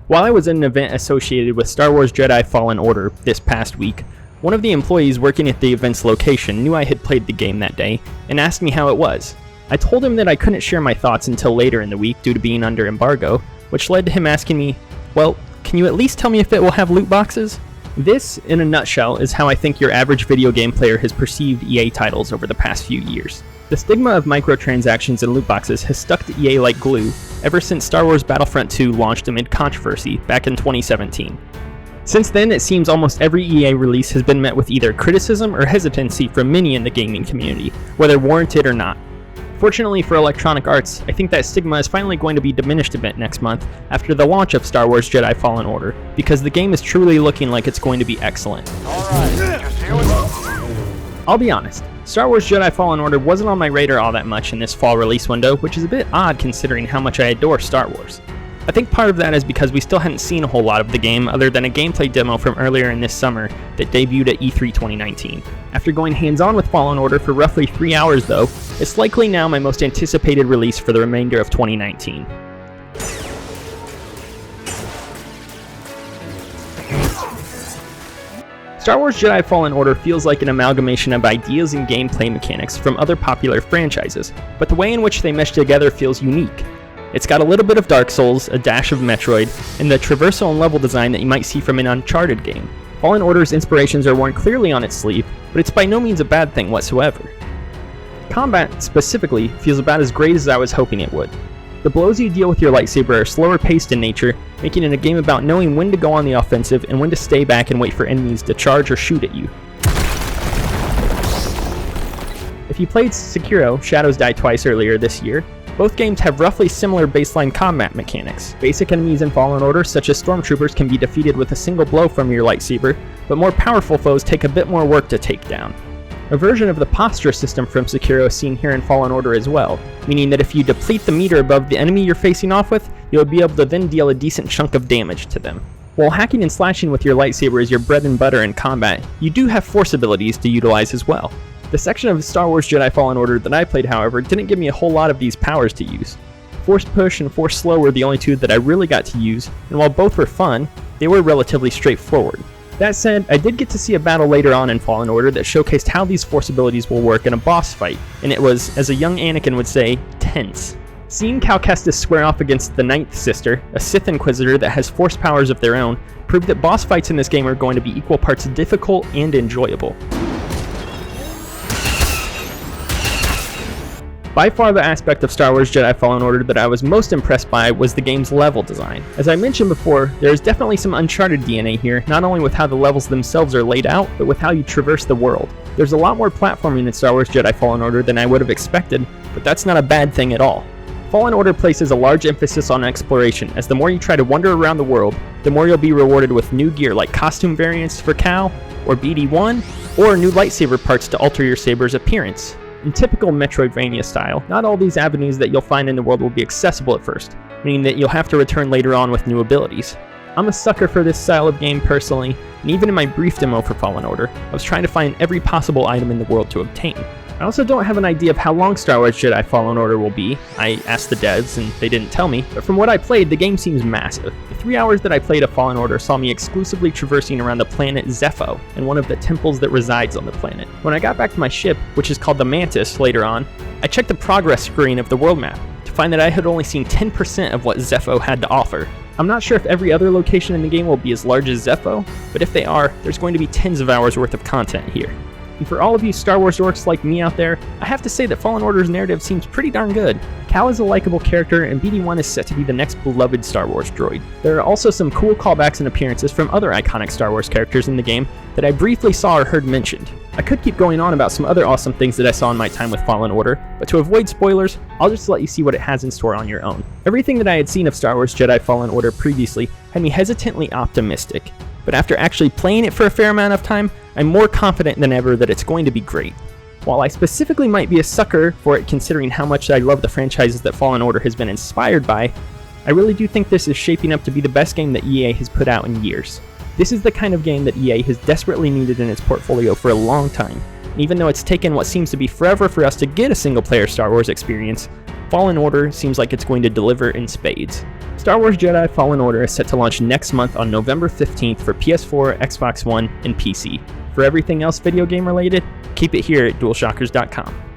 While I was at an event associated with Star Wars Jedi Fallen Order this past week, one of the employees working at the event's location knew I had played the game that day and asked me how it was. I told him that I couldn't share my thoughts until later in the week due to being under embargo, which led to him asking me, well, can you at least tell me if it will have loot boxes? This, in a nutshell, is how I think your average video game player has perceived EA titles over the past few years. The stigma of microtransactions and loot boxes has stuck to EA like glue ever since Star Wars Battlefront 2 launched amid controversy back in 2017. Since then, it seems almost every EA release has been met with either criticism or hesitancy from many in the gaming community, whether warranted or not. Fortunately for Electronic Arts, I think that stigma is finally going to be diminished a bit next month after the launch of Star Wars Jedi Fallen Order, because the game is truly looking like it's going to be excellent. I'll be honest, Star Wars Jedi Fallen Order wasn't on my radar all that much in this fall release window, which is a bit odd considering how much I adore Star Wars. I think part of that is because we still hadn't seen a whole lot of the game other than a gameplay demo from earlier in this summer that debuted at E3 2019. After going hands-on with Fallen Order for roughly 3 hours though, it's likely now my most anticipated release for the remainder of 2019. Star Wars Jedi Fallen Order feels like an amalgamation of ideas and gameplay mechanics from other popular franchises, but the way in which they mesh together feels unique. It's got a little bit of Dark Souls, a dash of Metroid, and the traversal and level design that you might see from an Uncharted game. Fallen Order's inspirations are worn clearly on its sleeve, but it's by no means a bad thing whatsoever. Combat, specifically, feels about as great as I was hoping it would. The blows you deal with your lightsaber are slower paced in nature, making it a game about knowing when to go on the offensive and when to stay back and wait for enemies to charge or shoot at you. If you played Sekiro: Shadows Die Twice earlier this year, both games have roughly similar baseline combat mechanics. Basic enemies in Fallen Order, such as stormtroopers, can be defeated with a single blow from your lightsaber, but more powerful foes take a bit more work to take down. A version of the posture system from Sekiro is seen here in Fallen Order as well, meaning that if you deplete the meter above the enemy you're facing off with, you'll be able to then deal a decent chunk of damage to them. While hacking and slashing with your lightsaber is your bread and butter in combat, you do have force abilities to utilize as well. The section of Star Wars Jedi Fallen Order that I played, however, didn't give me a whole lot of these powers to use. Force Push and Force Slow were the only two that I really got to use, and while both were fun, they were relatively straightforward. That said, I did get to see a battle later on in Fallen Order that showcased how these force abilities will work in a boss fight, and it was, as a young Anakin would say, tense. Seeing Cal Kestis square off against the Ninth Sister, a Sith Inquisitor that has force powers of their own, proved that boss fights in this game are going to be equal parts difficult and enjoyable. By far the aspect of Star Wars Jedi Fallen Order that I was most impressed by was the game's level design. As I mentioned before, there is definitely some Uncharted DNA here, not only with how the levels themselves are laid out, but with how you traverse the world. There's a lot more platforming in Star Wars Jedi Fallen Order than I would have expected, but that's not a bad thing at all. Fallen Order places a large emphasis on exploration, as the more you try to wander around the world, the more you'll be rewarded with new gear like costume variants for Cal, or BD-1, or new lightsaber parts to alter your saber's appearance. In typical Metroidvania style, not all these avenues that you'll find in the world will be accessible at first, meaning that you'll have to return later on with new abilities. I'm a sucker for this style of game personally, and even in my brief demo for Fallen Order, I was trying to find every possible item in the world to obtain. I also don't have an idea of how long Star Wars Jedi Fallen Order will be. I asked the devs and they didn't tell me, but from what I played, the game seems massive. The 3 hours that I played of Fallen Order saw me exclusively traversing around the planet Zepho and one of the temples that resides on the planet. When I got back to my ship, which is called the Mantis later on, I checked the progress screen of the world map to find that I had only seen 10% of what Zepho had to offer. I'm not sure if every other location in the game will be as large as Zepho, but if they are, there's going to be tens of hours worth of content here. And for all of you Star Wars dorks like me out there, I have to say that Fallen Order's narrative seems pretty darn good. Cal is a likable character, and BD-1 is set to be the next beloved Star Wars droid. There are also some cool callbacks and appearances from other iconic Star Wars characters in the game that I briefly saw or heard mentioned. I could keep going on about some other awesome things that I saw in my time with Fallen Order, but to avoid spoilers, I'll just let you see what it has in store on your own. Everything that I had seen of Star Wars Jedi Fallen Order previously had me hesitantly optimistic, but after actually playing it for a fair amount of time, I'm more confident than ever that it's going to be great. While I specifically might be a sucker for it considering how much I love the franchises that Fallen Order has been inspired by, I really do think this is shaping up to be the best game that EA has put out in years. This is the kind of game that EA has desperately needed in its portfolio for a long time, and even though it's taken what seems to be forever for us to get a single-player Star Wars experience, Fallen Order seems like it's going to deliver in spades. Star Wars Jedi Fallen Order is set to launch next month on November 15th for PS4, Xbox One, and PC. For everything else video game related, keep it here at DualShockers.com.